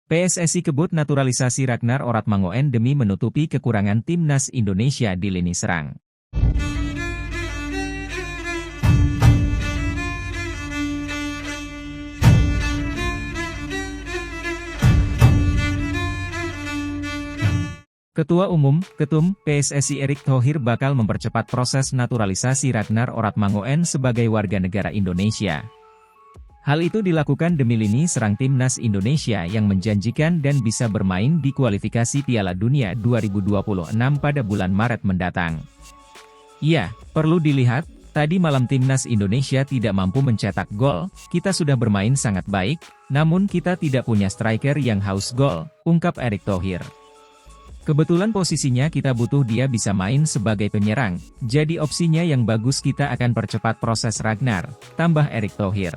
PSSI kebut naturalisasi Ragnar Oratmangoen demi menutupi kekurangan timnas Indonesia di lini serang. Ketua Umum, Ketum, PSSI Erick Thohir bakal mempercepat proses naturalisasi Ragnar Oratmangoen sebagai warga negara Indonesia. Hal itu dilakukan demi lini serang timnas Indonesia yang menjanjikan dan bisa bermain di kualifikasi Piala Dunia 2026 pada bulan Maret mendatang. Ya, perlu dilihat, tadi malam timnas Indonesia tidak mampu mencetak gol, kita sudah bermain sangat baik, namun kita tidak punya striker yang haus gol, ungkap Erick Thohir. Kebetulan posisinya kita butuh dia bisa main sebagai penyerang, jadi opsinya yang bagus kita akan percepat proses Ragnar, tambah Erick Thohir.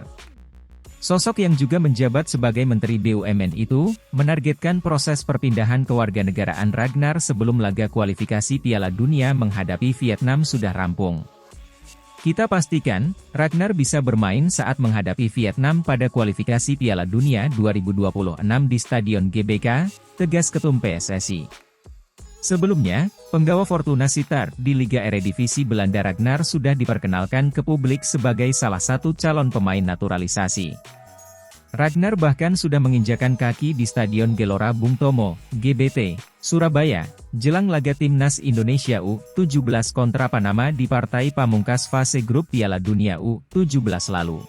Sosok yang juga menjabat sebagai Menteri BUMN itu, menargetkan proses perpindahan kewarganegaraan Ragnar sebelum laga kualifikasi Piala Dunia menghadapi Vietnam sudah rampung. Kita pastikan, Ragnar bisa bermain saat menghadapi Vietnam pada kualifikasi Piala Dunia 2026 di Stadion GBK, tegas Ketum PSSI. Sebelumnya, penggawa Fortuna Sittard di Liga Eredivisie Belanda Ragnar sudah diperkenalkan ke publik sebagai salah satu calon pemain naturalisasi. Ragnar bahkan sudah menginjakan kaki di Stadion Gelora Bung Tomo, GBT, Surabaya, jelang laga timnas Indonesia U17 kontra Panama di partai pamungkas fase grup Piala Dunia U17 lalu.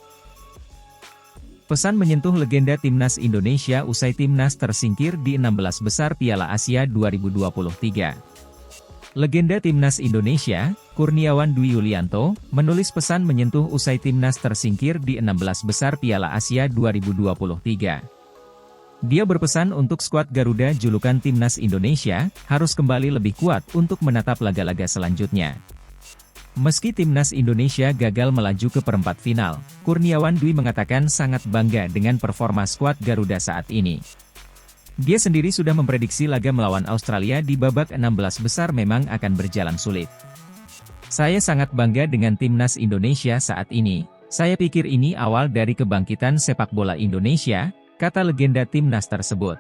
Pesan menyentuh legenda timnas Indonesia usai timnas tersingkir di 16 besar Piala Asia 2023. Legenda timnas Indonesia, Kurniawan Dwi Yulianto, menulis pesan menyentuh usai timnas tersingkir di 16 besar Piala Asia 2023. Dia berpesan untuk skuad Garuda julukan timnas Indonesia, harus kembali lebih kuat untuk menatap laga-laga selanjutnya. Meski timnas Indonesia gagal melaju ke perempat final, Kurniawan Dwi mengatakan sangat bangga dengan performa skuad Garuda saat ini. Dia sendiri sudah memprediksi laga melawan Australia di babak 16 besar memang akan berjalan sulit. Saya sangat bangga dengan timnas Indonesia saat ini. Saya pikir ini awal dari kebangkitan sepak bola Indonesia, kata legenda timnas tersebut.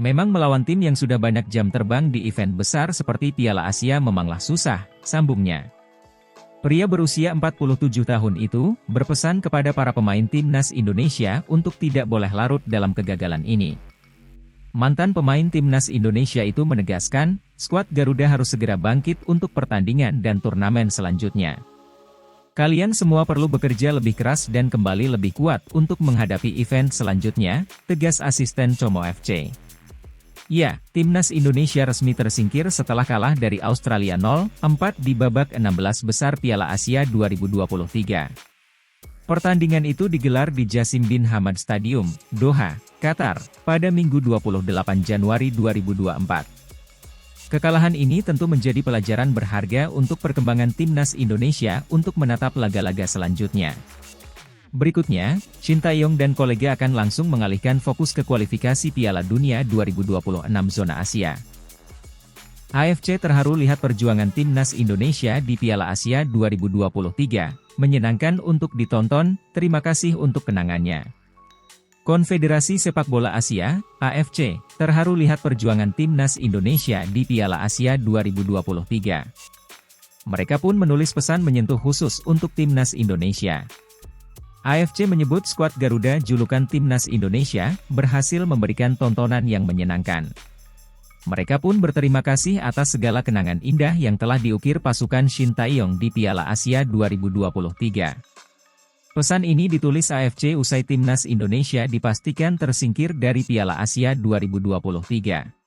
Memang melawan tim yang sudah banyak jam terbang di event besar seperti Piala Asia memanglah susah, sambungnya. Pria berusia 47 tahun itu, berpesan kepada para pemain timnas Indonesia untuk tidak boleh larut dalam kegagalan ini. Mantan pemain timnas Indonesia itu menegaskan, skuad Garuda harus segera bangkit untuk pertandingan dan turnamen selanjutnya. Kalian semua perlu bekerja lebih keras dan kembali lebih kuat untuk menghadapi event selanjutnya, tegas asisten Como FC. Ya, timnas Indonesia resmi tersingkir setelah kalah dari Australia 0-4 di babak 16 besar Piala Asia 2023. Pertandingan itu digelar di Jassim bin Hamad Stadium, Doha, Qatar, pada Minggu 28 Januari 2024. Kekalahan ini tentu menjadi pelajaran berharga untuk perkembangan timnas Indonesia untuk menatap laga-laga selanjutnya. Berikutnya, Shin Tae-yong dan kolega akan langsung mengalihkan fokus ke kualifikasi Piala Dunia 2026 zona Asia. AFC terharu lihat perjuangan timnas Indonesia di Piala Asia 2023, menyenangkan untuk ditonton, terima kasih untuk kenangannya. Konfederasi Sepak Bola Asia, AFC, terharu lihat perjuangan timnas Indonesia di Piala Asia 2023. Mereka pun menulis pesan menyentuh khusus untuk timnas Indonesia. AFC menyebut skuad Garuda julukan timnas Indonesia, berhasil memberikan tontonan yang menyenangkan. Mereka pun berterima kasih atas segala kenangan indah yang telah diukir pasukan Shin Tae-yong di Piala Asia 2023. Pesan ini ditulis AFC usai timnas Indonesia dipastikan tersingkir dari Piala Asia 2023.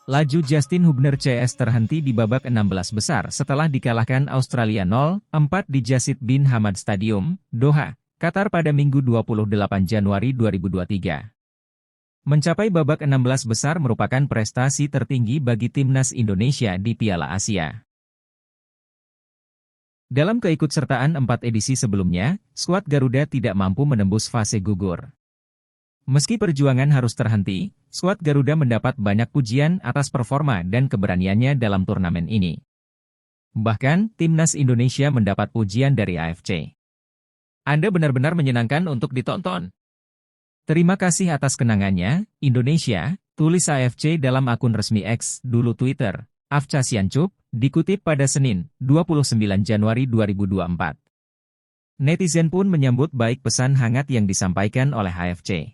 Laju Justin Hubner CS terhenti di babak 16 besar setelah dikalahkan Australia 0-4 di Jassim bin Hamad Stadium, Doha, Qatar pada Minggu 28 Januari 2023. Mencapai babak 16 besar merupakan prestasi tertinggi bagi timnas Indonesia di Piala Asia. Dalam keikutsertaan 4 edisi sebelumnya, skuad Garuda tidak mampu menembus fase gugur. Meski perjuangan harus terhenti, skuad Garuda mendapat banyak pujian atas performa dan keberaniannya dalam turnamen ini. Bahkan, timnas Indonesia mendapat pujian dari AFC. Anda benar-benar menyenangkan untuk ditonton. Terima kasih atas kenangannya, Indonesia, tulis AFC dalam akun resmi X, dulu Twitter, Afca Siancup, dikutip pada Senin, 29 Januari 2024. Netizen pun menyambut baik pesan hangat yang disampaikan oleh AFC.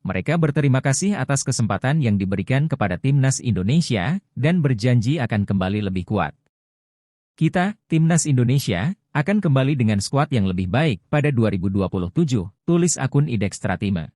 Mereka berterima kasih atas kesempatan yang diberikan kepada Timnas Indonesia, dan berjanji akan kembali lebih kuat. Kita, Timnas Indonesia, akan kembali dengan skuad yang lebih baik pada 2027, tulis akun Idextra Time.